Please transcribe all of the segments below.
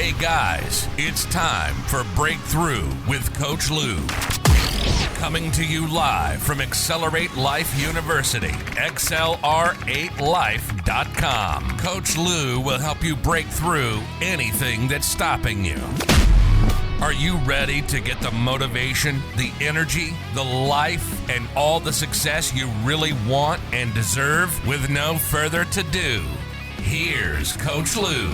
Hey guys, it's time for Breakthrough with Coach Lew. Coming to you live from Accelerate Life University, XLR8Life.com. Coach Lew will help you break through anything that's stopping you. Are you ready to get the motivation, the energy, the life, and all the success you really want and deserve? With no further ado, here's Coach Lew.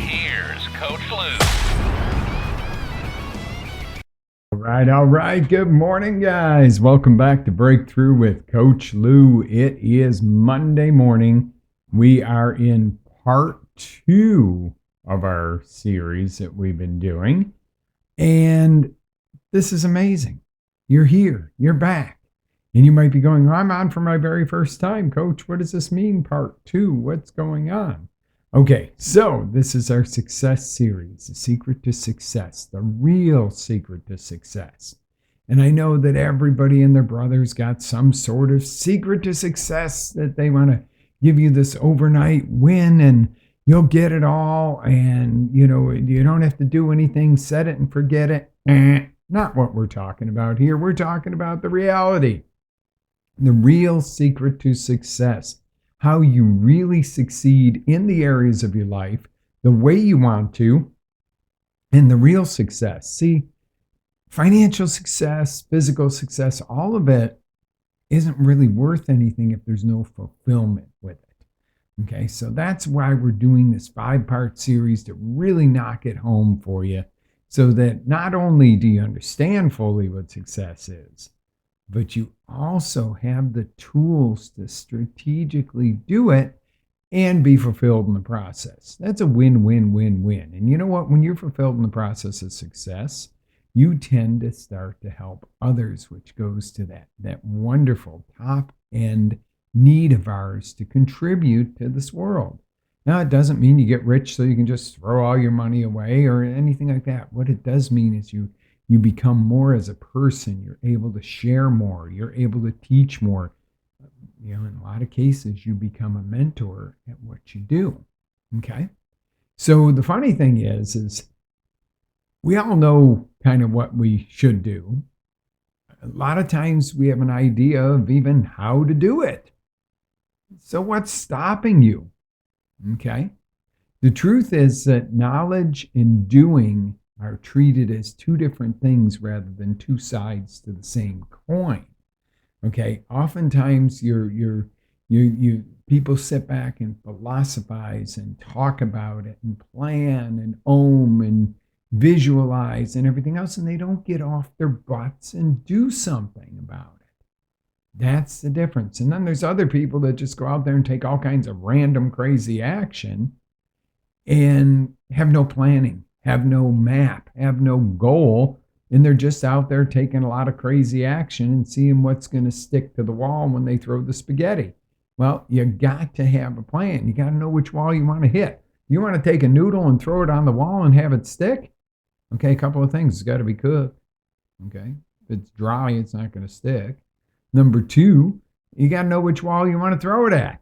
All right. Good morning, guys. Welcome back to Breakthrough with Coach Lew. It is Monday morning. We are in part 2 of our series that we've been doing. And this is amazing. You're here. You're back. And you might be going, I'm on for my very first time, Coach. What does this mean, part 2? What's going on? Okay, so this is our success series, the secret to success, the real secret to success. And I know that everybody and their brother's got some sort of secret to success that they want to give you this overnight win and you'll get it all. And, you don't have to do anything, set it and forget it. Not what we're talking about here. We're talking about the reality, the real secret to success. How you really succeed in the areas of your life, the way you want to, and the real success. See, financial success, physical success, all of it isn't really worth anything if there's no fulfillment with it. Okay, so that's why we're doing this 5-part series to really knock it home for you so that not only do you understand fully what success is, but you also have the tools to strategically do it and be fulfilled in the process. That's a win-win-win-win. And you know what? When you're fulfilled in the process of success, you tend to start to help others, which goes to that wonderful top-end need of ours to contribute to this world. Now, it doesn't mean you get rich so you can just throw all your money away or anything like that. What it does mean is you become more as a person. You're able to share more. You're able to teach more. In a lot of cases, you become a mentor at what you do. Okay? So the funny thing is we all know kind of what we should do. A lot of times we have an idea of even how to do it. So what's stopping you? Okay? The truth is that knowledge and doing are treated as two different things rather than two sides to the same coin. Okay, oftentimes you people sit back and philosophize and talk about it and plan and own and visualize and everything else, and they don't get off their butts and do something about it. That's the difference. And then there's other people that just go out there and take all kinds of random crazy action and have no planning, have no map, have no goal, and they're just out there taking a lot of crazy action and seeing what's going to stick to the wall when they throw the spaghetti. Well, you got to have a plan. You got to know which wall you want to hit. You want to take a noodle and throw it on the wall and have it stick? Okay, a couple of things. It's got to be cooked. Okay, if it's dry, it's not going to stick. Number 2, you got to know which wall you want to throw it at.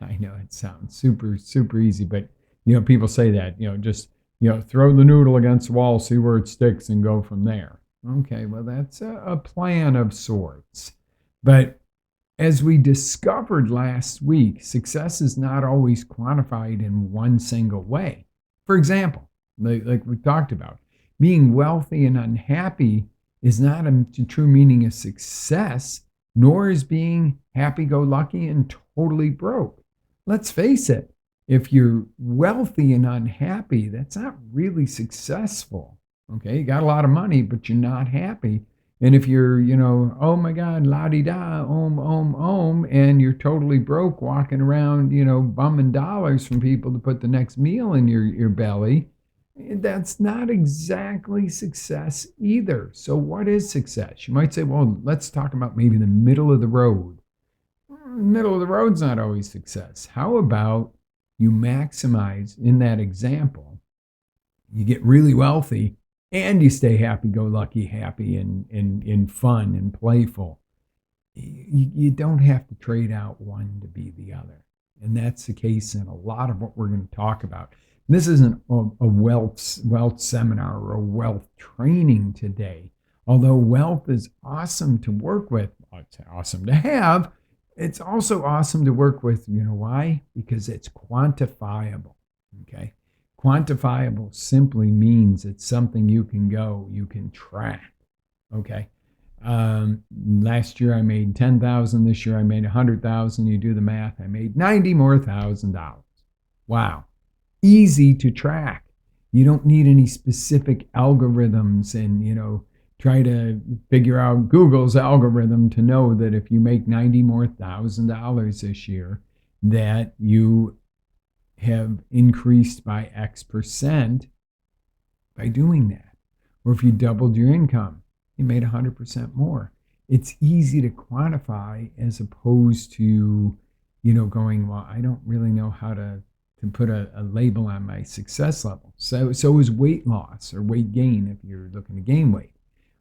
I know it sounds super, super easy, but people say that, just throw the noodle against the wall, see where it sticks, and go from there. Okay, well, that's a plan of sorts. But as we discovered last week, success is not always quantified in one single way. For example, like we talked about, being wealthy and unhappy is not a true meaning of success, nor is being happy-go-lucky and totally broke. Let's face it. If you're wealthy and unhappy, that's not really successful. Okay, you got a lot of money, but you're not happy. And if you're, oh my God, la-di-da, and you're totally broke walking around, bumming dollars from people to put the next meal in your belly, that's not exactly success either. So what is success? You might say, well, let's talk about maybe the middle of the road. The middle of the road's not always success. How about you maximize, in that example, you get really wealthy and you stay happy-go-lucky, happy and fun and playful. You don't have to trade out one to be the other. And that's the case in a lot of what we're going to talk about. This isn't a wealth seminar or a wealth training today. Although wealth is awesome to work with, well, it's awesome to have. It's also awesome to work with. You know why? Because it's quantifiable. Okay. Quantifiable simply means it's something you can track. Okay. Last year I made 10,000. This year I made 100,000. You do the math. I made 90 more $1,000. Wow. Easy to track. You don't need any specific algorithms and, try to figure out Google's algorithm to know that if you make 90 more $1,000 this year, that you have increased by X percent by doing that. Or if you doubled your income, you made 100% more. It's easy to quantify as opposed to, going, well, I don't really know how to put a label on my success level. So is weight loss or weight gain if you're looking to gain weight.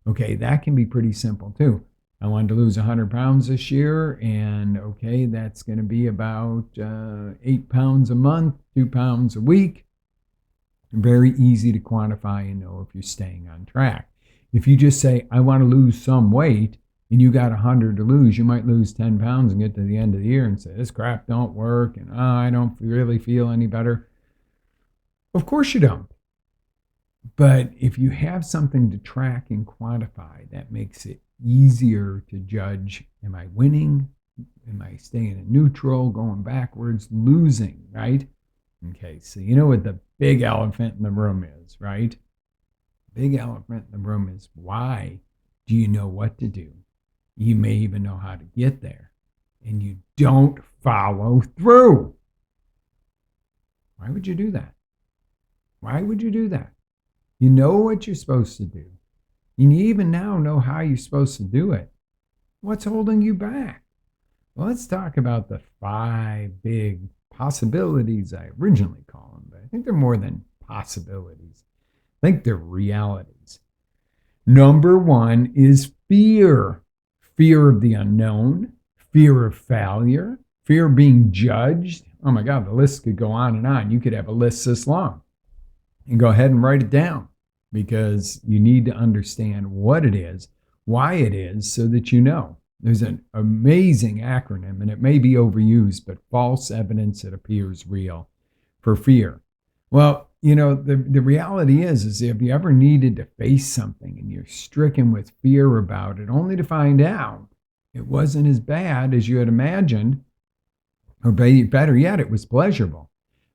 Okay, that can be pretty simple too. I wanted to lose 100 pounds this year, and okay, that's going to be about 8 pounds a month, 2 pounds a week. Very easy to quantify and know if you're staying on track. If you just say, I want to lose some weight, and you got 100 to lose, you might lose 10 pounds and get to the end of the year and say, this crap don't work, and I don't really feel any better. Of course you don't. But if you have something to track and quantify, that makes it easier to judge, am I winning? Am I staying in neutral, going backwards, losing, right? Okay, so you know what the big elephant in the room is, right? Big elephant in the room is, why do you know what to do? You may even know how to get there, and you don't follow through. Why would you do that? Why would you do that? You know what you're supposed to do. And you even now know how you're supposed to do it. What's holding you back? Well, let's talk about the 5 big possibilities I originally call them, but I think they're more than possibilities. I think they're realities. Number 1 is fear. Fear of the unknown, fear of failure, fear of being judged. Oh my God, the list could go on and on. You could have a list this long. And go ahead and write it down, because you need to understand what it is, why it is, so that you know. There's an amazing acronym, and it may be overused, but false evidence that appears real for fear. Well, the reality is if you ever needed to face something and you're stricken with fear about it, only to find out it wasn't as bad as you had imagined, or better yet, it was pleasurable.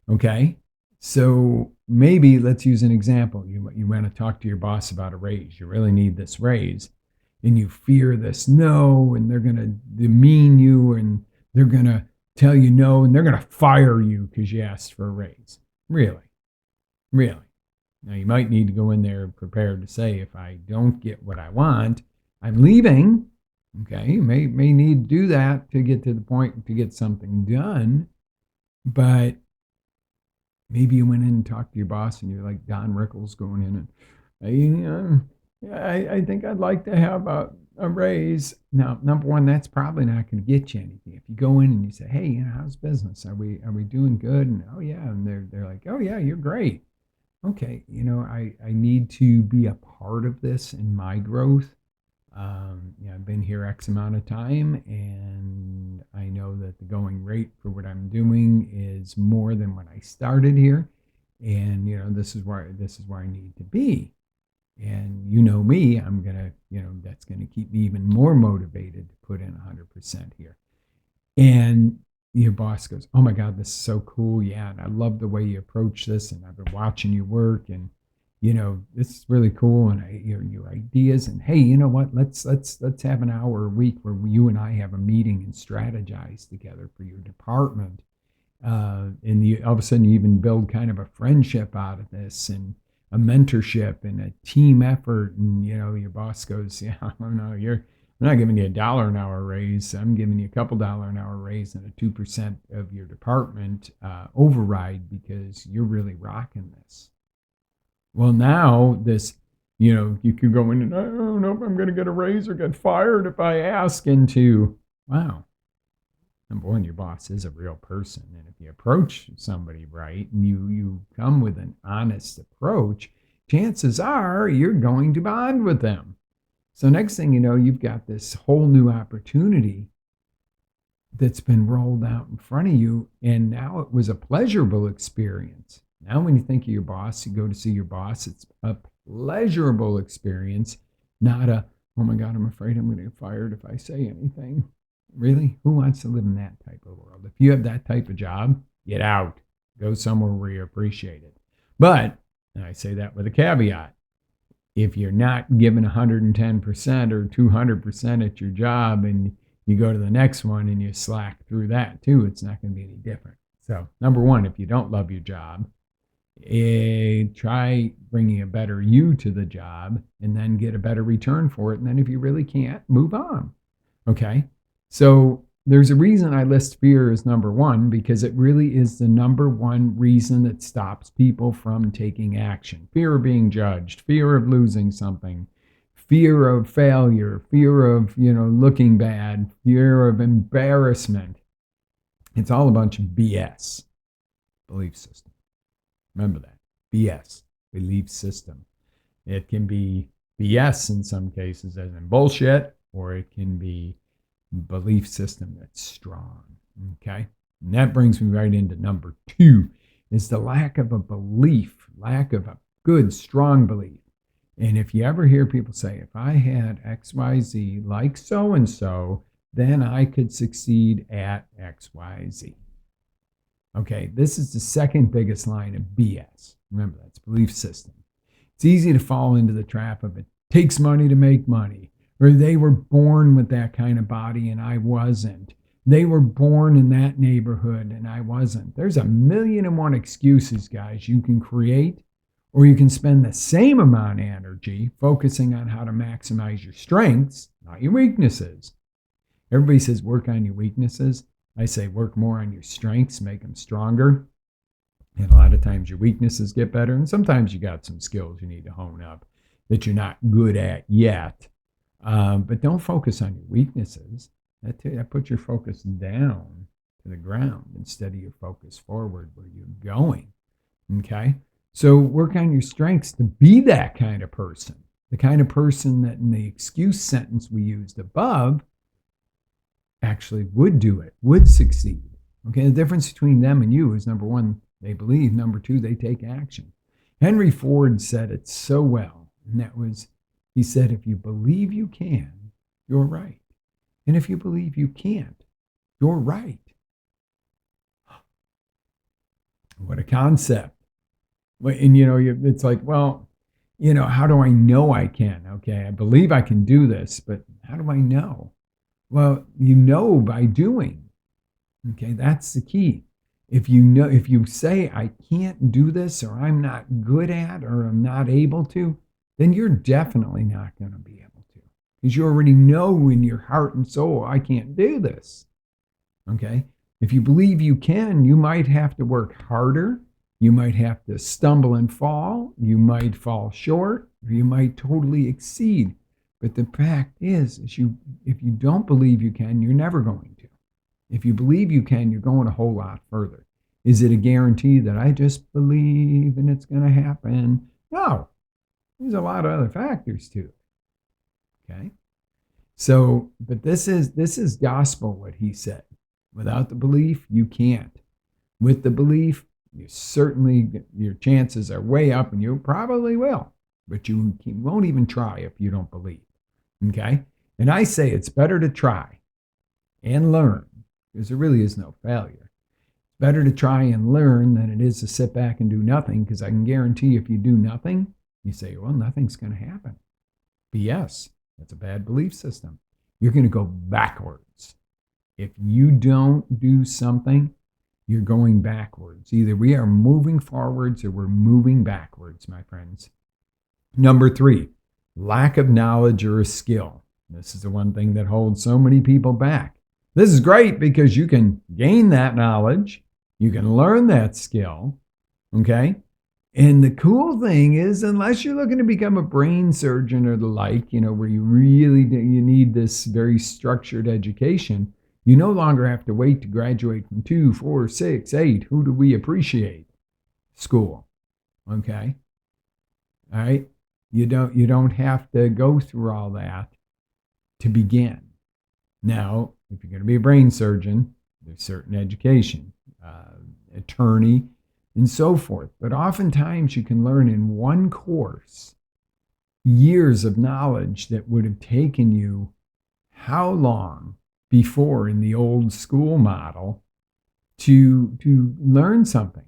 Okay? So maybe let's use an example. You want to talk to your boss about a raise. You really need this raise, and you fear this no, and they're going to demean you, and they're going to tell you no, and they're going to fire you because you asked for a raise. Really? Now you might need to go in there prepared to say, if I don't get what I want, I'm leaving. Okay, you may need to do that to get to the point to get something done, but maybe you went in and talked to your boss and you're like Don Rickles going in and, I think I'd like to have a raise. Now, number one, that's probably not going to get you anything. If you go in and you say, hey, how's business? Are we doing good? And oh yeah, and they're like, oh yeah, you're great. Okay, I need to be a part of this in my growth. I've been here X amount of time, and I know that the going rate for what I'm doing is more than when I started here, and this is where I need to be. And me, I'm gonna, that's gonna keep me even more motivated to put in 100% here. And your boss goes, oh my God, this is so cool, yeah, and I love the way you approach this, and I've been watching you work, and this is really cool, and I hear your ideas, and hey, you know what? Let's have an hour a week where you and I have a meeting and strategize together for your department. And all of a sudden, you even build kind of a friendship out of this, and a mentorship and a team effort. And your boss goes, yeah, no, I'm not giving you $1 an hour raise. I'm giving you a couple $1 an hour raise and a 2% of your department override, because you're really rocking this. Well, now this, you could go in and, I don't know if I'm going to get a raise or get fired if I ask, into, wow, Number one, your boss is a real person. And if you approach somebody right and you come with an honest approach, chances are you're going to bond with them. So next thing you know, you've got this whole new opportunity that's been rolled out in front of you. And now it was a pleasurable experience. Now, when you think of your boss, you go to see your boss, it's a pleasurable experience, not a, oh my God, I'm afraid I'm going to get fired if I say anything. Really? Who wants to live in that type of world? If you have that type of job, get out. Go somewhere where you're appreciated. But, and I say that with a caveat, if you're not given 110% or 200% at your job and you go to the next one and you slack through that too, it's not going to be any different. So, number one, if you don't love your job, try bringing a better you to the job and then get a better return for it. And then if you really can't, move on. Okay. So there's a reason I list fear as number one, because it really is the number one reason that stops people from taking action. Fear of being judged, fear of losing something, fear of failure, fear of, looking bad, fear of embarrassment. It's all a bunch of BS, belief system. Remember that. BS, belief system. It can be BS in some cases, as in bullshit, or it can be belief system that's strong. Okay. And that brings me right into number two, is the lack of a belief, lack of a good, strong belief. And if you ever hear people say, if I had XYZ like so-and-so, then I could succeed at XYZ. Okay, this is the second biggest line of BS. Remember, that's belief system. It's easy to fall into the trap of it takes money to make money, or they were born with that kind of body and I wasn't. They were born in that neighborhood and I wasn't. There's 1,000,001 excuses, guys, you can create, or you can spend the same amount of energy focusing on how to maximize your strengths, not your weaknesses. Everybody says work on your weaknesses. I say work more on your strengths, make them stronger. And a lot of times your weaknesses get better. And sometimes you got some skills you need to hone up that you're not good at yet. But don't focus on your weaknesses. That puts your focus down to the ground instead of your focus forward where you're going. Okay? So work on your strengths to be that kind of person. The kind of person that in the excuse sentence we used above actually would do it, would succeed. Okay, the difference between them and you is, number one, they believe. Number two, they take action. Henry Ford said it so well, and that was, he said, if you believe you can, you're right. And if you believe you can't, you're right. What a concept. And, it's like, well, how do I know I can? Okay, I believe I can do this, but how do I know? Well, you know by doing. Okay, that's the key. If you say I can't do this, or I'm not good at, or I'm not able to, then you're definitely not going to be able to, because you already know in your heart and soul, I can't do this. Okay, if you believe you can, you might have to work harder. You might have to stumble and fall. You might fall short, or you might totally exceed. But the fact is if you don't believe you can, you're never going to. If you believe you can, you're going a whole lot further. Is it a guarantee that I just believe and it's going to happen? No. There's a lot of other factors too. Okay? So, but this is gospel, what he said. Without the belief, you can't. With the belief, your chances are way up, and you probably will. But you won't even try if you don't believe. Okay? And I say it's better to try and learn, because there really is no failure. It's better to try and learn than it is to sit back and do nothing, because I can guarantee if you do nothing, you say, well, nothing's going to happen. BS. That's a bad belief system. You're going to go backwards. If you don't do something, you're going backwards. Either we are moving forwards or we're moving backwards, my friends. Number three, lack of knowledge or a skill. This is the one thing that holds so many people back. This is great because you can gain that knowledge. You can learn that skill. Okay? And the cool thing is, unless you're looking to become a brain surgeon or the like, where you really you need this very structured education, You no longer have to wait to graduate from 2, 4, 6, 8. Who do we appreciate? School. Okay. All right. You don't have to go through all that to begin. Now, if you're going to be a brain surgeon, there's certain education, attorney, and so forth. But oftentimes you can learn in one course years of knowledge that would have taken you how long before in the old school model to learn something.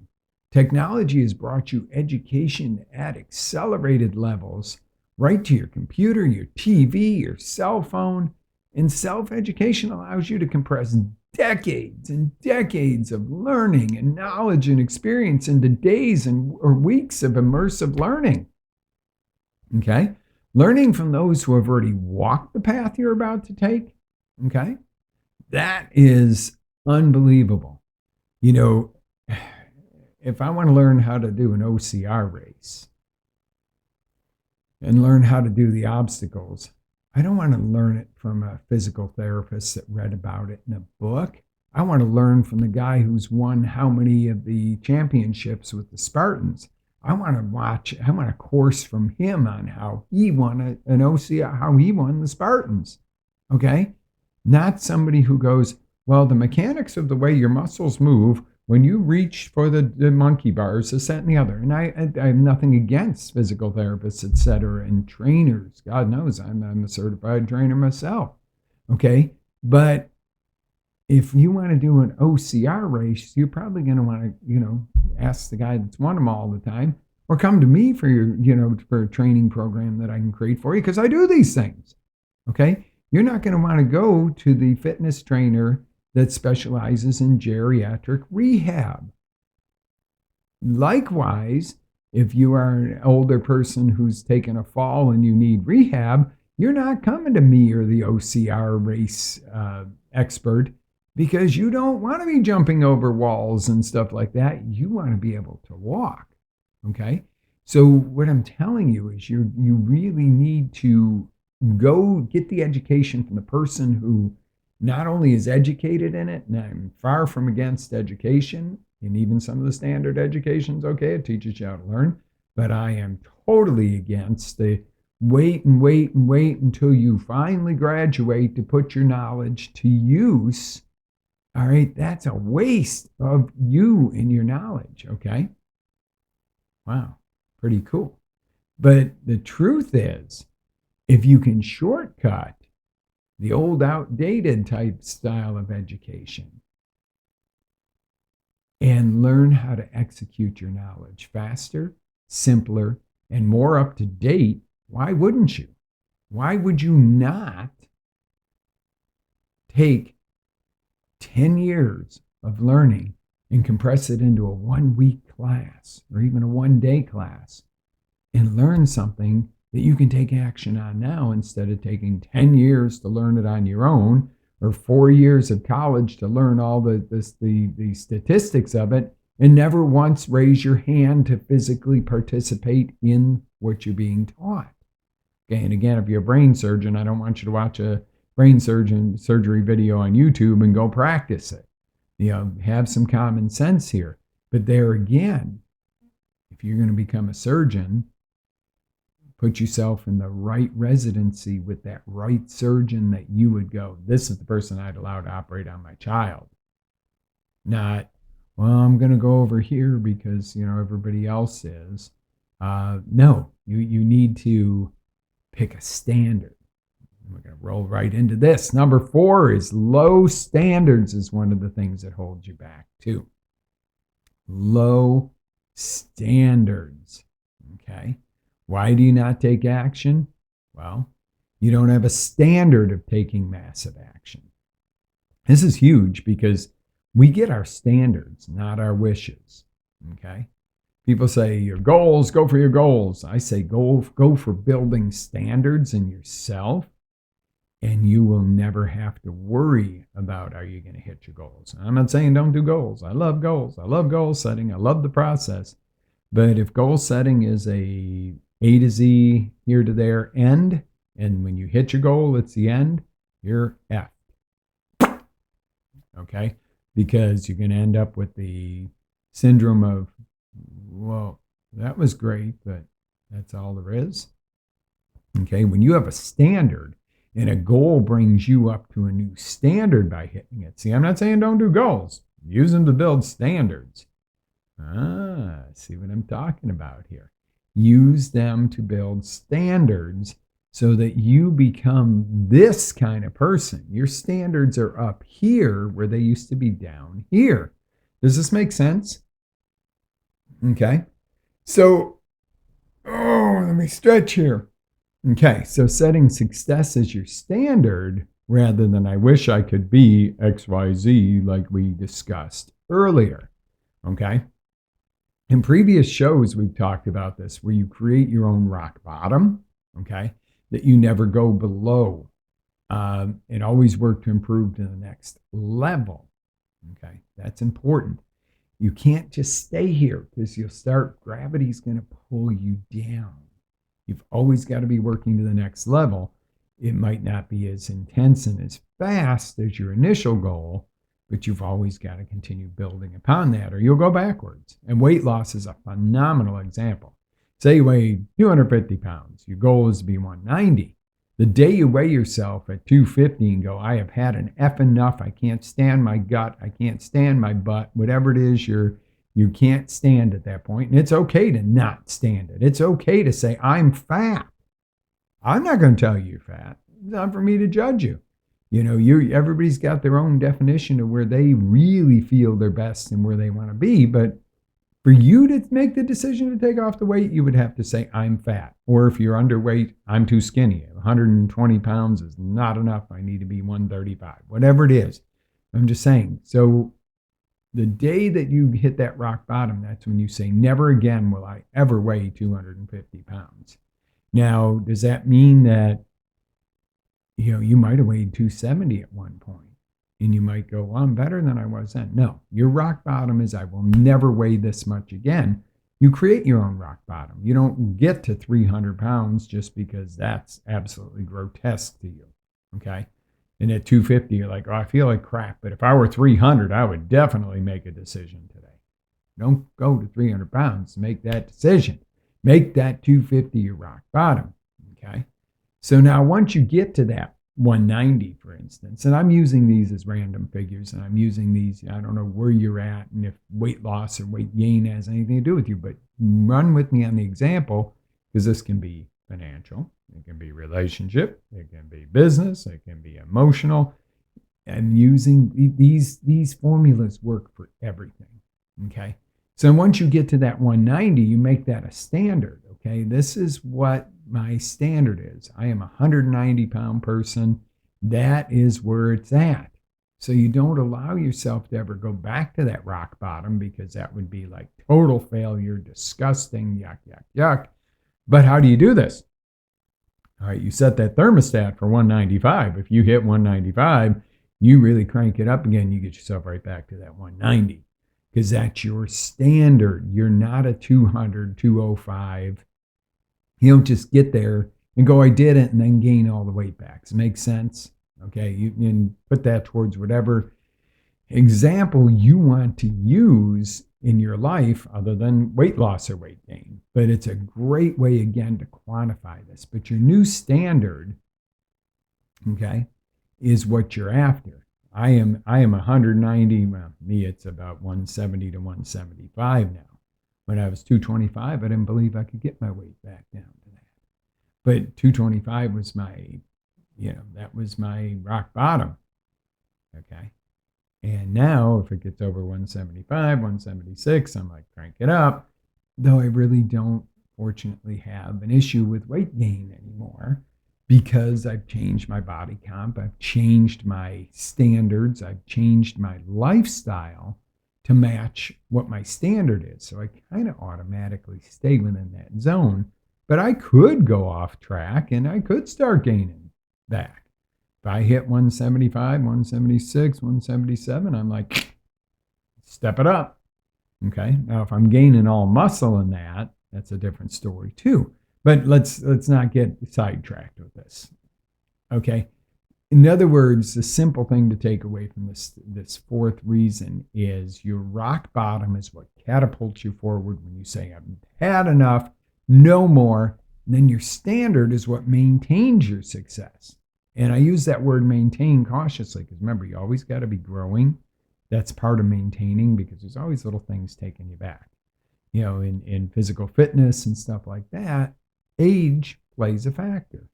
Technology has brought you education at accelerated levels right to your computer, your TV, your cell phone. And self-education allows you to compress decades and decades of learning and knowledge and experience into days or weeks of immersive learning. Okay? Learning from those who have already walked the path you're about to take. Okay? That is unbelievable. You know, if I want to learn how to do an OCR race and learn how to do the obstacles, I don't want to learn it from a physical therapist that read about it in a book. I want to learn from the guy who's won how many of the championships with the Spartans. I want a course from him on how he won an OCR, how he won the Spartans. Okay? Not somebody who goes, well, the mechanics of the way your muscles move when you reach for the monkey bars, this, that, and the other. And I have nothing against physical therapists, et cetera, and trainers. God knows I'm a certified trainer myself. Okay? But if you want to do an OCR race, you're probably going to want to, ask the guy that's won them all the time, or come to me for for a training program that I can create for you, because I do these things. Okay? You're not going to want to go to the fitness trainer that specializes in geriatric rehab. Likewise, if you are an older person who's taken a fall and you need rehab, you're not coming to me or the OCR race expert, because you don't want to be jumping over walls and stuff like that. You want to be able to walk. Okay? So what I'm telling you is you really need to go get the education from the person who not only is educated in it, and I'm far from against education, and even some of the standard education's okay, it teaches you how to learn, but I am totally against the wait until you finally graduate to put your knowledge to use. All right, that's a waste of you and your knowledge, okay? Wow, pretty cool. But the truth is, if you can shortcut the old outdated type style of education and learn how to execute your knowledge faster, simpler, and more up to date, why wouldn't you? Why would you not take 10 years of learning and compress it into a 1-week class or even a 1-day class and learn something that you can take action on now, instead of taking 10 years to learn it on your own, or 4 years of college to learn all the statistics of it, and never once raise your hand to physically participate in what you're being taught. Okay, and again, if you're a brain surgeon, I don't want you to watch a brain surgery video on YouTube and go practice it. Have some common sense here. But there again, if you're going to become a surgeon, put yourself in the right residency with that right surgeon that you would go, this is the person I'd allow to operate on my child. Not, well, I'm going to go over here because, everybody else is. No, you need to pick a standard. We're going to roll right into this. Number 4 is low standards is one of the things that holds you back too. Low standards. Okay. Why do you not take action? Well, you don't have a standard of taking massive action. This is huge because we get our standards, not our wishes. Okay? People say your goals, go for your goals. I say go for building standards in yourself, and you will never have to worry about, are you going to hit your goals? And I'm not saying don't do goals. I love goals. I love goal setting. I love the process. But if goal setting is a to Z, here to there, end, and when you hit your goal, it's the end, you're F. okay? Because you're going to end up with the syndrome of, well, that was great, but that's all there is. Okay, when you have a standard and a goal brings you up to a new standard by hitting it. See, I'm not saying don't do goals. Use them to build standards. See what I'm talking about here. Use them to build standards so that you become this kind of person. Your standards are up here where they used to be down here. Does this make sense? Okay. So, let me stretch here. Okay. So setting success as your standard rather than I wish I could be XYZ like we discussed earlier. Okay. In previous shows, we've talked about this where you create your own rock bottom, okay, that you never go below and always work to improve to the next level. Okay, that's important. You can't just stay here because you'll start, gravity's going to pull you down. You've always got to be working to the next level. It might not be as intense and as fast as your initial goal, but you've always got to continue building upon that or you'll go backwards. And weight loss is a phenomenal example. Say you weigh 250 pounds. Your goal is to be 190. The day you weigh yourself at 250 and go, I have had an F enough. I can't stand my gut. I can't stand my butt. Whatever it is you can't stand at that point. And it's okay to not stand it. It's okay to say, I'm fat. I'm not going to tell you you're fat. It's not for me to judge you. You know, everybody's got their own definition of where they really feel their best and where they want to be. But for you to make the decision to take off the weight, you would have to say, I'm fat. Or if you're underweight, I'm too skinny. 120 pounds is not enough. I need to be 135, whatever it is. I'm just saying. So the day that you hit that rock bottom, that's when you say, never again will I ever weigh 250 pounds. Now, does that mean that you might have weighed 270 at one point and you might go, well, I'm better than I was then. No, your rock bottom is I will never weigh this much again. You create your own rock bottom. You don't get to 300 pounds just because that's absolutely grotesque to you. Okay. And at 250, you're like, oh, I feel like crap. But if I were 300, I would definitely make a decision today. Don't go to 300 pounds to make that decision. Make that 250 your rock bottom. Okay. So now once you get to that 190, for instance, and I'm using these as random figures, and I'm using these, I don't know where you're at and if weight loss or weight gain has anything to do with you, but run with me on the example because this can be financial, it can be relationship, it can be business, it can be emotional. And using these formulas work for everything. Okay. So once you get to that 190, you make that a standard. Okay. This is what my standard is. I am a 190-pound person. That is where it's at. So you don't allow yourself to ever go back to that rock bottom because that would be like total failure, disgusting, yuck, yuck, yuck. But how do you do this? All right, you set that thermostat for 195. If you hit 195, you really crank it up again, you get yourself right back to that 190 because that's your standard. You're not a 200, 205. You don't just get there and go, I did it, and then gain all the weight back. Does it make sense? Okay, you can put that towards whatever example you want to use in your life other than weight loss or weight gain. But it's a great way, again, to quantify this. But your new standard, okay, is what you're after. I am 190. Well, me, it's about 170 to 175 now. When I was 225, I didn't believe I could get my weight back down to that. But 225 was that was my rock bottom. Okay. And now if it gets over 175, 176, I'm like, crank it up. Though I really don't, fortunately, have an issue with weight gain anymore because I've changed my body comp. I've changed my standards. I've changed my lifestyle to match what my standard is. So I kind of automatically stay within that zone, but I could go off track and I could start gaining back. If I hit 175, 176, 177, I'm like, step it up. Okay. Now, if I'm gaining all muscle in that, that's a different story too. But let's not get sidetracked with this. Okay. In other words, the simple thing to take away from this fourth reason is your rock bottom is what catapults you forward when you say, I've had enough, no more. And then your standard is what maintains your success. And I use that word maintain cautiously because remember, you always got to be growing. That's part of maintaining because there's always little things taking you back. You know, in physical fitness and stuff like that, age plays a factor.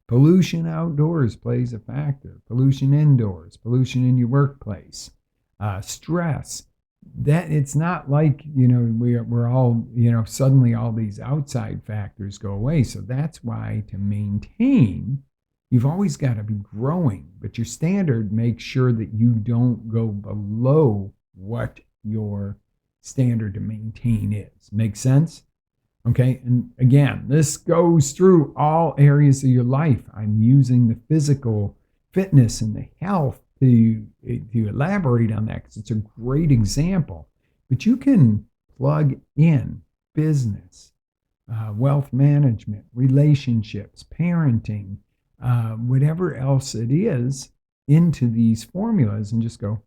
Pollution outdoors plays a factor. Pollution indoors, pollution in your workplace, stress. That it's not like, you know, we're all, you know, suddenly all these outside factors go away. So that's why to maintain, you've always got to be growing, but your standard makes sure that you don't go below what your standard to maintain is. Make sense? Okay, and again, this goes through all areas of your life. I'm using the physical fitness and the health to elaborate on that because it's a great example. But you can plug in business, wealth management, relationships, parenting, whatever else it is into these formulas and just go,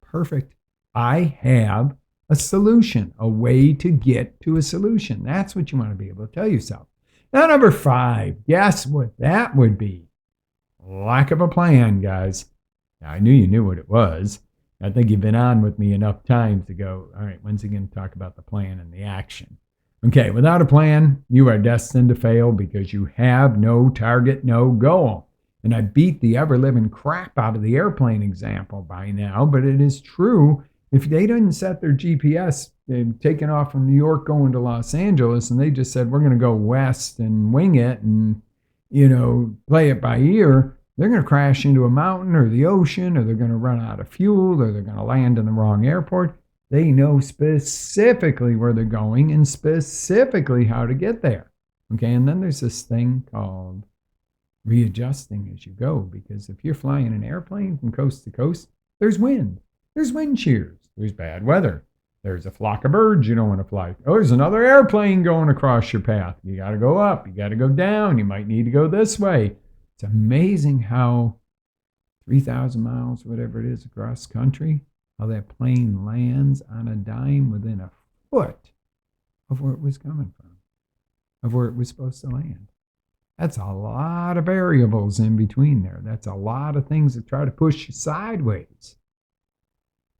perfect. I have a solution, a way to get to a solution. That's what you want to be able to tell yourself. Now, number 5, guess what that would be? Lack of a plan, guys. Now, I knew you knew what it was. I think you've been on with me enough times to go, all right, when's he going to talk about the plan and the action? Okay, without a plan, you are destined to fail because you have no target, no goal. And I beat the ever-living crap out of the airplane example by now, but it is true. If they didn't set their GPS, they've taken off from New York going to Los Angeles, and they just said, we're going to go west and wing it and, you know, play it by ear, they're going to crash into a mountain or the ocean, or they're going to run out of fuel, or they're going to land in the wrong airport. They know specifically where they're going and specifically how to get there. Okay, and then there's this thing called readjusting as you go, because if you're flying an airplane from coast to coast, there's wind. There's wind shears. There's bad weather. There's a flock of birds you don't want to fly. Oh, there's another airplane going across your path. You got to go up. You got to go down. You might need to go this way. It's amazing how 3,000 miles, whatever it is, across country, how that plane lands on a dime within a foot of where it was coming from, of where it was supposed to land. That's a lot of variables in between there. That's a lot of things that try to push you sideways.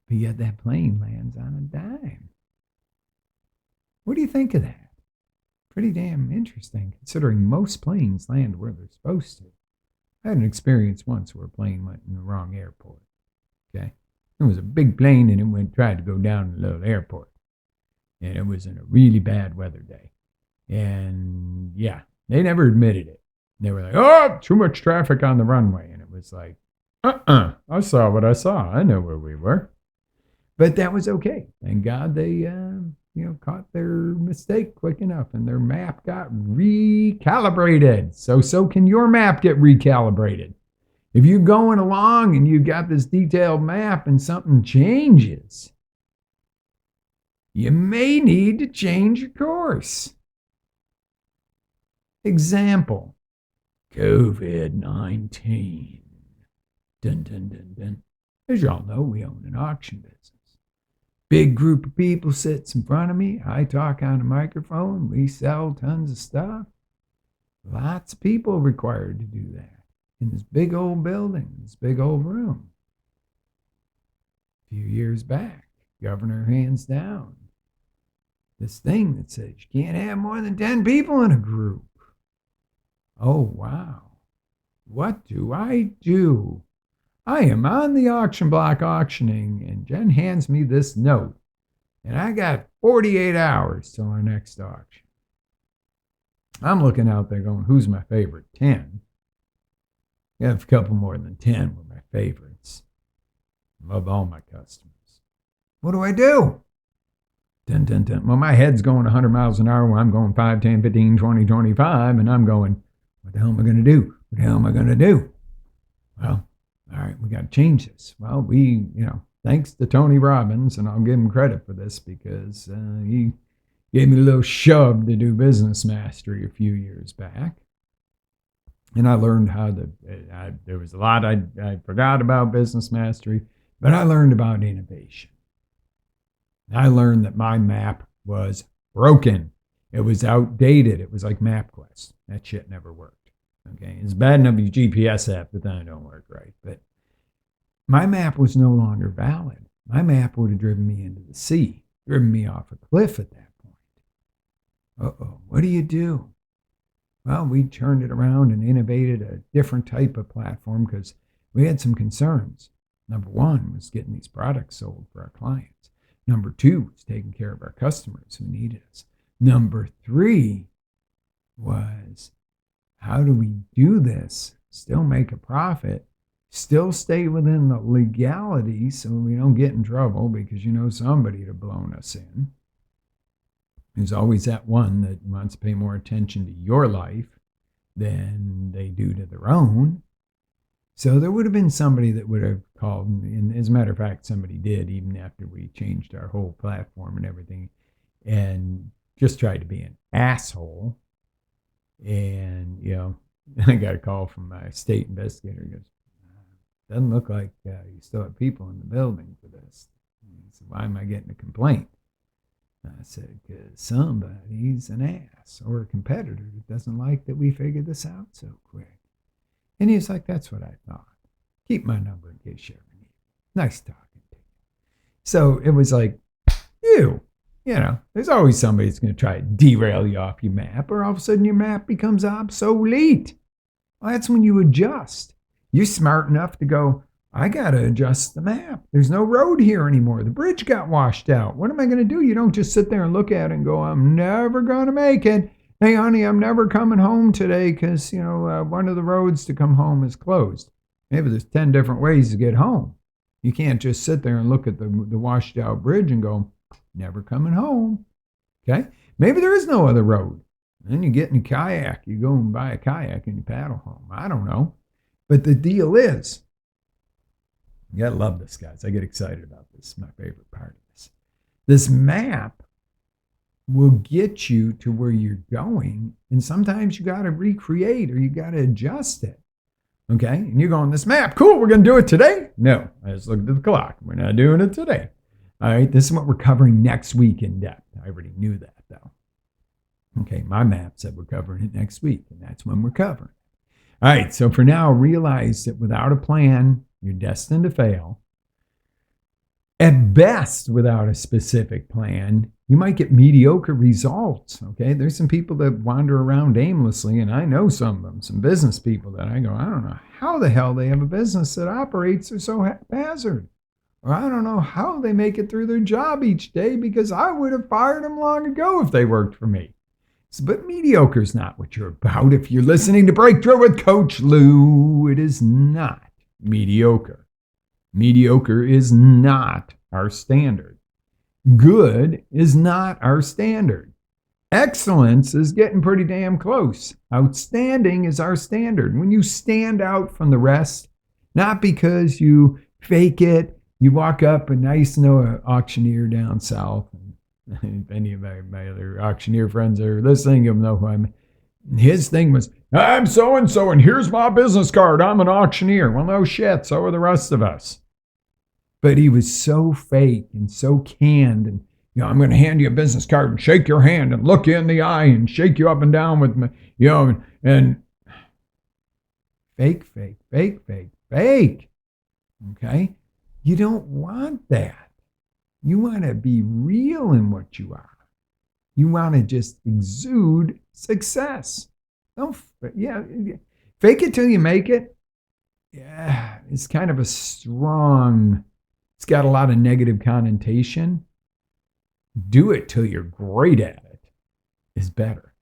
But yet that plane lands on a dime. What do you think of that? Pretty damn interesting, considering most planes land where they're supposed to. I had an experience once where a plane went in the wrong airport. Okay? It was a big plane and it tried to go down to a little airport. And it was in a really bad weather day. And yeah, they never admitted it. They were like, oh, too much traffic on the runway. And it was like, I saw what I saw. I know where we were. But that was okay. Thank God they, caught their mistake quick enough and their map got recalibrated. So can your map get recalibrated. If you're going along and you got this detailed map and something changes, you may need to change your course. Example, COVID-19. Dun, dun, dun, dun. As y'all know, we own an auction business. Big group of people sits in front of me. I talk on a microphone. We sell tons of stuff. Lots of people required to do that in this big old building, this big old room. A few years back, governor hands down this thing that says you can't have more than 10 people in a group. Oh, wow. What do I do? I am on the auction block auctioning, and Jen hands me this note, and I got 48 hours till our next auction. I'm looking out there going, who's my favorite 10? I have a couple more than 10 were my favorites. Love all my customers. What do I do? Dun, dun, dun. Well, my head's going 100 miles an hour when I'm going 5, 10, 15, 20, 25, and I'm going, what the hell am I going to do? What the hell am I going to do? Well, all right, we got to change this. Well, thanks to Tony Robbins, and I'll give him credit for this because he gave me a little shove to do business mastery a few years back. And I learned there was a lot I forgot about business mastery, but I learned about innovation. I learned that my map was broken. It was outdated. It was like MapQuest. That shit never worked. Okay. It's bad enough your GPS app, but then it don't work right. But my map was no longer valid. My map would have driven me into the sea, driven me off a cliff at that point. Uh-oh, what do you do? Well, we turned it around and innovated a different type of platform because we had some concerns. Number one was getting these products sold for our clients. Number two was taking care of our customers who needed us. Number three was, how do we do this, still make a profit, still stay within the legality so we don't get in trouble, because somebody would have blown us in. There's always that one that wants to pay more attention to your life than they do to their own. So there would have been somebody that would have called, and as a matter of fact, somebody did, even after we changed our whole platform and everything, and just tried to be an asshole. And, I got a call from my state investigator. He goes, doesn't look like you still have people in the building for this. He said, why am I getting a complaint? I said, because somebody's an ass or a competitor that doesn't like that we figured this out so quick. And he's like, that's what I thought. Keep my number in case you ever need it. Nice talking to you. So it was like, there's always somebody that's going to try to derail you off your map, or all of a sudden your map becomes obsolete. Well, that's when you adjust. You're smart enough to go, I got to adjust the map. There's no road here anymore. The bridge got washed out. What am I going to do? You don't just sit there and look at it and go, I'm never going to make it. Hey, honey, I'm never coming home today because, one of the roads to come home is closed. Maybe there's 10 different ways to get home. You can't just sit there and look at the washed out bridge and go, never coming home. Okay? Maybe there is no other road. Then you get in a kayak. You go and buy a kayak and you paddle home. I don't know. But the deal is, you gotta love this, guys. I get excited about this. It's my favorite part of this. This map will get you to where you're going, and sometimes you gotta recreate or you gotta adjust it. Okay? And you're going, this map, cool, we're gonna do it today? No, I just looked at the clock. We're not doing it today. All right, this is what we're covering next week in depth. I already knew that, though. Okay, my map said we're covering it next week, and that's when we're covering it. All right, so for now, realize that without a plan, you're destined to fail. At best, without a specific plan, you might get mediocre results, okay? There's some people that wander around aimlessly, and I know some of them, some business people that I go, I don't know how the hell they have a business that operates or so haphazard. Or I don't know how they make it through their job each day, because I would have fired them long ago if they worked for me. But mediocre is not what you're about. If you're listening to Breakthrough with Coach Lew, it is not mediocre. Mediocre is not our standard. Good is not our standard. Excellence is getting pretty damn close. Outstanding is our standard. When you stand out from the rest, not because you fake it, you walk up a nice auctioneer down south. If any of my other auctioneer friends are listening, you'll know who I'm. His thing was, I'm so-and-so, and here's my business card. I'm an auctioneer. Well, no shit. So are the rest of us. But he was so fake and so canned. And, I'm going to hand you a business card and shake your hand and look you in the eye and shake you up and down with me, and fake. Okay? You don't want that. You want to be real in what you are. You want to just exude success. Fake it till you make it. Yeah, it's kind of it's got a lot of negative connotation. Do it till you're great at it is better.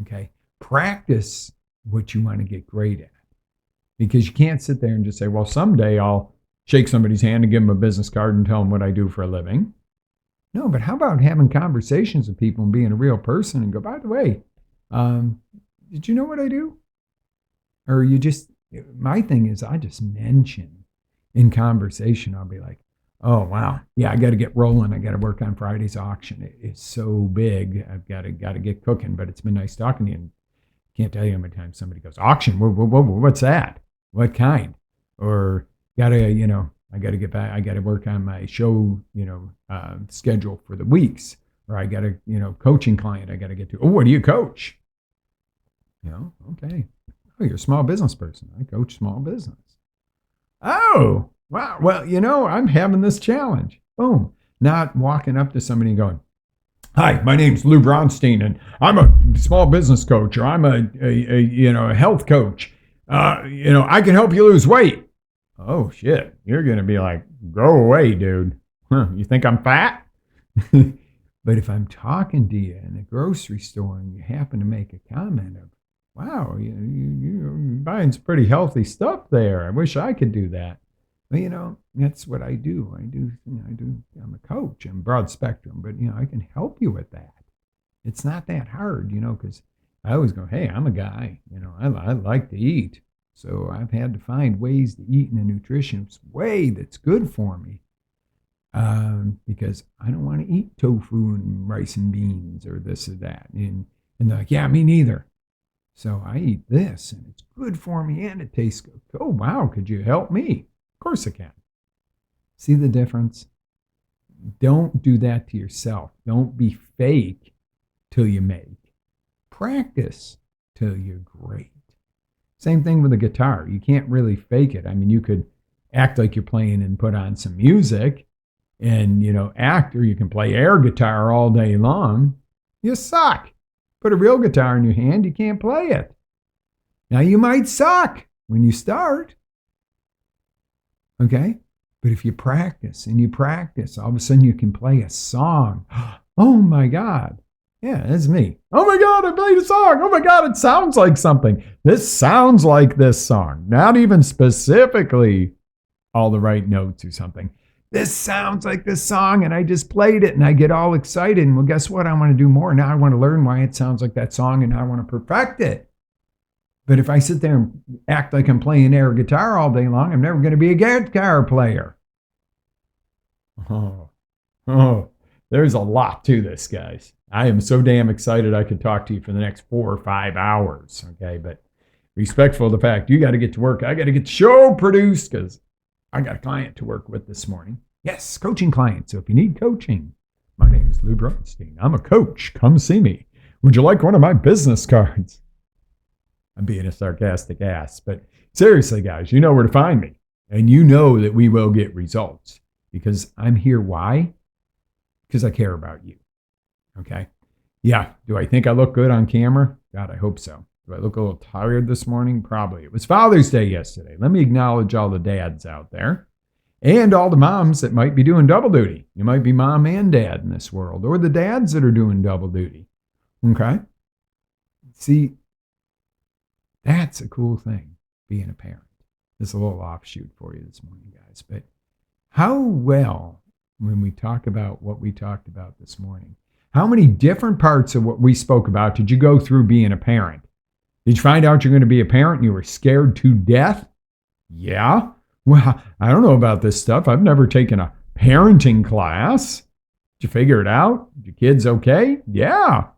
Okay? Practice what you want to get great at. Because you can't sit there and just say, well, someday I'll shake somebody's hand and give them a business card and tell them what I do for a living. No, but how about having conversations with people and being a real person and go, by the way, did you know what I do? Or my thing is I just mention in conversation, I'll be like, oh, wow. Yeah, I got to get rolling. I got to work on Friday's auction. It's so big. I've got to get cooking, but it's been nice talking to you. And Can't tell you how many times somebody goes, auction, what's that? What kind? Or I got to get back. I got to work on my show, schedule for the weeks. Or I got a, coaching client I got to get to. Oh, what do you coach? Okay. Oh, you're a small business person. I coach small business. Oh, wow. Well, I'm having this challenge. Boom. Not walking up to somebody and going, hi, my name's Lew Bronstein, and I'm a small business coach, or I'm a health coach. I can help you lose weight. Oh, shit. You're going to be like, go away, dude. You think I'm fat? But if I'm talking to you in a grocery store and you happen to make a comment of, wow, you're buying some pretty healthy stuff there. I wish I could do that. Well, that's what I do. I'm a coach. I'm broad spectrum, but, I can help you with that. It's not that hard, because I always go, hey, I'm a guy. I like to eat. So I've had to find ways to eat in a nutritious way that's good for me. Because I don't want to eat tofu and rice and beans or this or that. And they're like, yeah, me neither. So I eat this, and it's good for me, and it tastes good. Oh, wow, could you help me? Of course I can. See the difference? Don't do that to yourself. Don't be fake till you make. Practice till you're great. Same thing with a guitar. You can't really fake it. I mean, you could act like you're playing and put on some music and, act, or you can play air guitar all day long. You suck. Put a real guitar in your hand, you can't play it. Now, you might suck when you start. Okay? But if you practice and you practice, all of a sudden you can play a song. Oh my God. Yeah, that's me. Oh my God, I played a song. Oh my God, it sounds like something. This sounds like this song. Not even specifically all the right notes or something. This sounds like this song, and I just played it, and I get all excited. And well, guess what? I want to do more. Now I want to learn why it sounds like that song, and now I want to perfect it. But if I sit there and act like I'm playing air guitar all day long, I'm never going to be a guitar player. Oh, there's a lot to this, guys. I am so damn excited I could talk to you for the next 4 or 5 hours, okay? But respectful of the fact you got to get to work. I got to get the show produced because I got a client to work with this morning. Yes, coaching client. So if you need coaching, my name is Lew Bronstein. I'm a coach. Come see me. Would you like one of my business cards? I'm being a sarcastic ass, but seriously, guys, you know where to find me. And you know that we will get results because I'm here. Why? Because I care about you. Okay? Yeah. Do I think I look good on camera? God, I hope so. Do I look a little tired this morning? Probably. It was Father's Day yesterday. Let me acknowledge all the dads out there and all the moms that might be doing double duty. You might be mom and dad in this world, or the dads that are doing double duty. Okay? See, that's a cool thing, being a parent. This is a little offshoot for you this morning, guys. But how well, when we talk about what we talked about this morning, how many different parts of what we spoke about did you go through being a parent? Did you find out you're going to be a parent and you were scared to death? Yeah. Well, I don't know about this stuff. I've never taken a parenting class. Did you figure it out? Your kids okay? Yeah.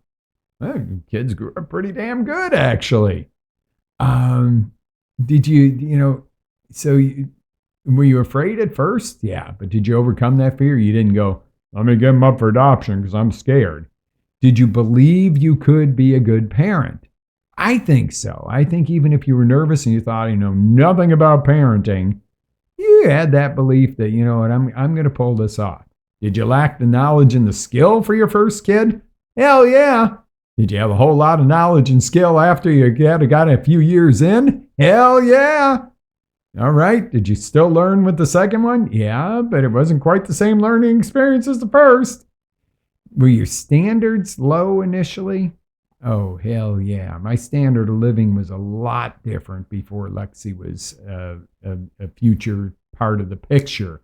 Well, your kids grew up pretty damn good, actually. Did were you afraid at first? Yeah. But did you overcome that fear? You didn't go, let me give them up for adoption because I'm scared. Did you believe you could be a good parent? I think so. I think even if you were nervous and you thought you know nothing about parenting, you had that belief that, you know what, I'm going to pull this off. Did you lack the knowledge and the skill for your first kid? Hell yeah. Did you have a whole lot of knowledge and skill after you got a few years in? Hell yeah. All right. Did you still learn with the second one? Yeah, but it wasn't quite the same learning experience as the first. Were your standards low initially? Oh, hell yeah. My standard of living was a lot different before Lexi was a future part of the picture.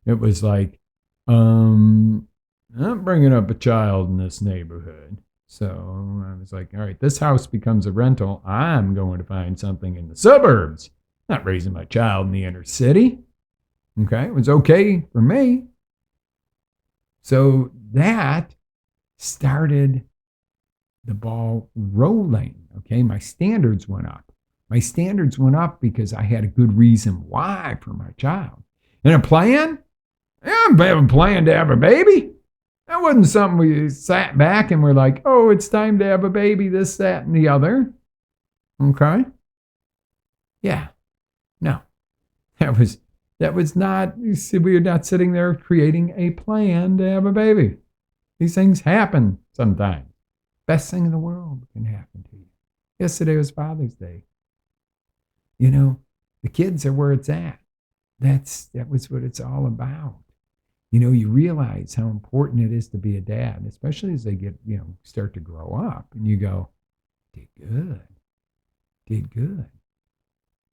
It was like, I'm bringing up a child in this neighborhood. So I was like, all right, this house becomes a rental. I'm going to find something in the suburbs. Not raising my child in the inner city. Okay, it was okay for me. So that started the ball rolling. Okay, my standards went up. My standards went up because I had a good reason why for my child. And a plan? Yeah, I have a plan to have a baby. That wasn't something we sat back and were like, oh, it's time to have a baby, this, that, and the other. Okay? Yeah. No. That was not, you see, we were not sitting there creating a plan to have a baby. These things happen sometimes. Best thing in the world can happen to you. Yesterday was Father's Day. You know, the kids are where it's at. That was what it's all about. You know, you realize how important it is to be a dad, especially as they get, start to grow up. And you go, did good.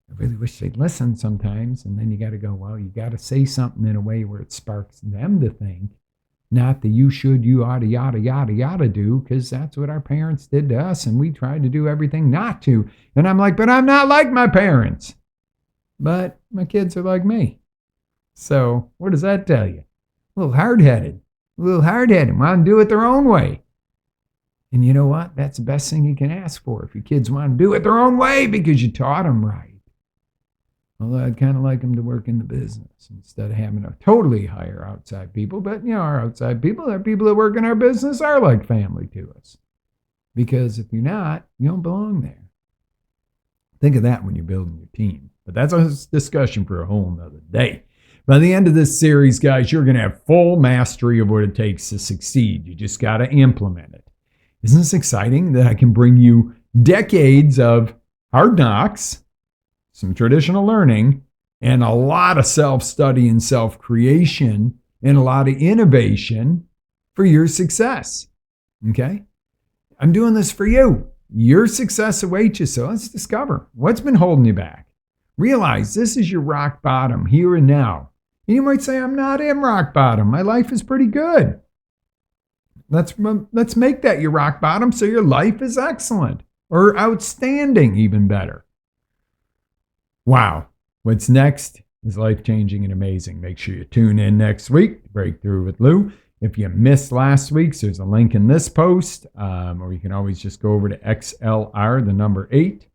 I really wish they'd listen sometimes. And then you got to go, well, you got to say something in a way where it sparks them to think, not the you should, you ought to, yada, yada, yada do, because that's what our parents did to us. And we tried to do everything not to. And I'm like, but I'm not like my parents. But my kids are like me. So what does that tell you? A little hard-headed, want to do it their own way. And you know what? That's the best thing you can ask for if your kids want to do it their own way because you taught them right. Although I'd kind of like them to work in the business instead of having to totally hire outside people. But, our outside people, our people that work in our business are like family to us. Because if you're not, you don't belong there. Think of that when you're building your team. But that's a discussion for a whole nother day. By the end of this series, guys, you're going to have full mastery of what it takes to succeed. You just got to implement it. Isn't this exciting that I can bring you decades of hard knocks, some traditional learning, and a lot of self-study and self-creation, and a lot of innovation for your success? Okay? I'm doing this for you. Your success awaits you, so let's discover what's been holding you back. Realize this is your rock bottom here and now. And you might say, I'm not in rock bottom. My life is pretty good. Let's make that your rock bottom so your life is excellent or outstanding, even better. Wow. What's next is life-changing and amazing. Make sure you tune in next week to Breakthrough with Lew. If you missed last week's, there's a link in this post, or you can always just go over to XLR, the number 8,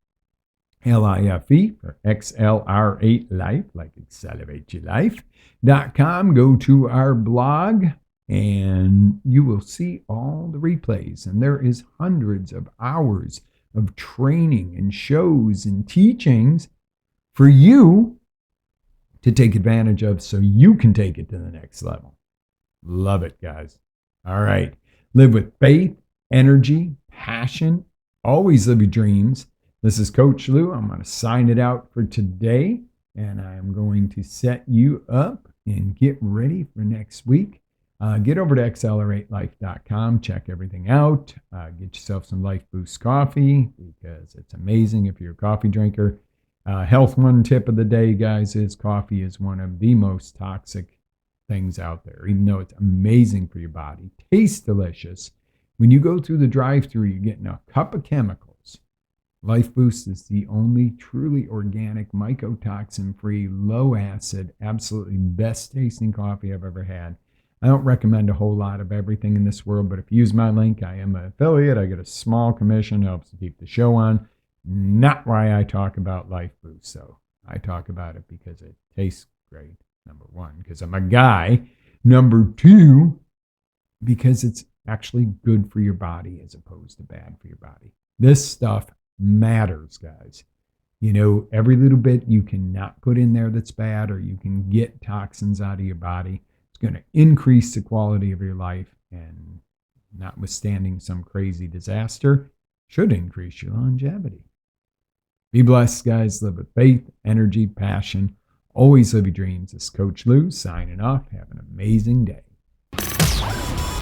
LIFE, or XLR8 Life, like Accelerate Your Life.com. Go to our blog, and you will see all the replays. And there is hundreds of hours of training and shows and teachings for you to take advantage of so you can take it to the next level. Love it, guys. All right. Live with faith, energy, passion. Always live your dreams. This is Coach Lew. I'm going to sign it out for today, and I'm going to set you up and get ready for next week. Get over to accelerate.life.com. Check everything out. Get yourself some Life Boost coffee because it's amazing if you're a coffee drinker. Health one tip of the day, guys, is coffee is one of the most toxic things out there, even though it's amazing for your body. Tastes delicious. When you go through the drive-thru, you're getting a cup of chemicals. Life Boost is the only truly organic, mycotoxin-free, low-acid, absolutely best-tasting coffee I've ever had. I don't recommend a whole lot of everything in this world, but if you use my link, I am an affiliate. I get a small commission. It helps to keep the show on. Not why I talk about Life Boost. So I talk about it because it tastes great, number one, because I'm a guy. Number two, because it's actually good for your body as opposed to bad for your body. This stuff matters, guys. Every little bit you cannot put in there that's bad, or you can get toxins out of your body. It's going to increase the quality of your life, and notwithstanding some crazy disaster, should increase your longevity. Be blessed, guys. Live with faith, energy, passion. Always live your dreams. This is Coach Lew signing off. Have an amazing day.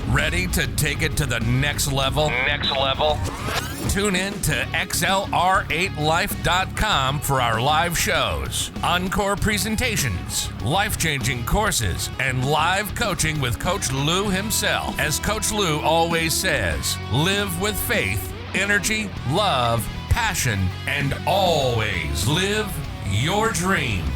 Ready to take it to the next level? Tune in to XLR8Life.com for our live shows, encore presentations, life-changing courses, and live coaching with Coach Lew himself. As Coach Lew always says, live with faith, energy, love, passion, and always live your dreams.